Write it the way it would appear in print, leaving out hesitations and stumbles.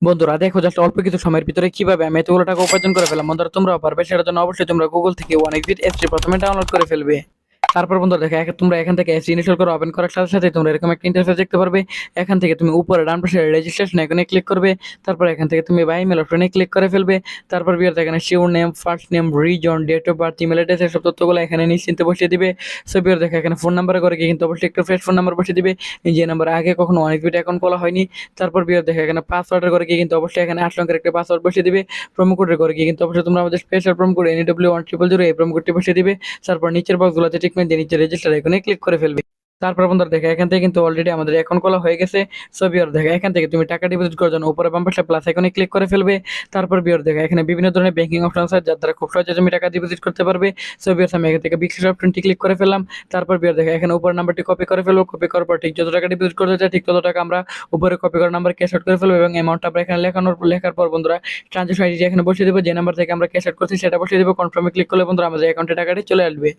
বন্ধুরা দেখো জাস্ট অল্প কিছু সময়ের ভিতরে কিভাবে আমি এতগুলো টাকা উপার্জন করে ফেললাম। বন্ধুরা তোমরাও পারবে, সেটার জন্য অবশ্যই তোমরা গুগল থেকে ওয়ানিক্সিট অ্যাপসটি প্রথমে ডাউনলোড করে ফেলবে। তারপর বন্ধুরা দেখো তোমরা এখান থেকে অ্যাপস ইনস্টল করে ওপেন করার সাথে সাথে তোমরা এরকম একটা ইন্টারফেস দেখতে পারবে। এখান থেকে তুমি উপরে ডান পাশে রেজিস্ট্রেশন আইকনে ক্লিক করবে। তারপর এখান থেকে তুমি বাই ইমেল অপশনে ক্লিক করে ফেলবে। তারপর বিয়ার এখানে surname, first name, reason, date of birth, email address এসব তথ্যগুলো এখানে নিশ্চিন্তে বসিয়ে দিবে। সো বিয়ার দেখো এখানে ফোন নাম্বার করে কিন্তু অবশ্যই একটা ফ্রেশ ফোন নাম্বার বসিয়ে দিবে, যে নাম্বার আগে কখনো ওয়ানিক্সিট অ্যাকাউন্ট খোলা হয়নি। তারপর বিয়ার দেখো এখানে পাসওয়ার্ডের করে কিন্তু অবশ্যই এখানে 8 অঙ্কের একটা পাসওয়ার্ড বসিয়ে দিবে। প্রোমো কোডের করে কিন্তু অবশ্যই তোমরা আমাদের স্পেশাল প্রোমো কোড NW1000 এই প্রোমো কোডটি বসিয়ে দিবে। তারপর নিচের বক্সগুলোতে টিকমার্ক দিয়ে নিচে রেজিস্টার আইকনে ক্লিক করে ফেলবে। তারপর বন্ধুরা দেখো এখান থেকে কিন্তু অলরেডি আমাদের অ্যাকাউন্ট খোলা হয়ে গেছে। সো বিয়ার দেখো এখান থেকে তুমি টাকা ডিপোজিট করার জন্য উপরে বাম পাশে প্লাস আইকনে ক্লিক করে ফেলবে। তারপর বিয়ার দেখো এখানে বিভিন্ন ধরনের ব্যাংকিং অপশন আছে, যার দ্বারা খুব সহজে তুমি টাকা ডিপোজিট করতে পারবে। সো বিয়ার আমি এখান থেকে বিকাশ অপশনটি ক্লিক করে ফেললাম। তারপর বিয়ার দেখো এখানে উপর নাম্বারটি কপি করে ফেলবো। কপি করার পর ঠিক যত টাকা ডিপোজিট করতে চাই ঠিক তত টাকা আমরা উপরে কপি করা নাম্বার ক্যাশ আউট করে ফেলবো, এবং অ্যামাউন্টটা আমরা এখানে লেখার পর বন্ধুরা ট্রানজাকশন আইডি এখানে বসিয়ে দেবো, যে নাম্বার থেকে আমরা ক্যাশ আউট করছি সেটা বসিয়ে দেবো। কনফার্মে ক্লিক করলে বন্ধুরা আমাদের অ্যাকাউন্টে টাকাটি চলে আসবে।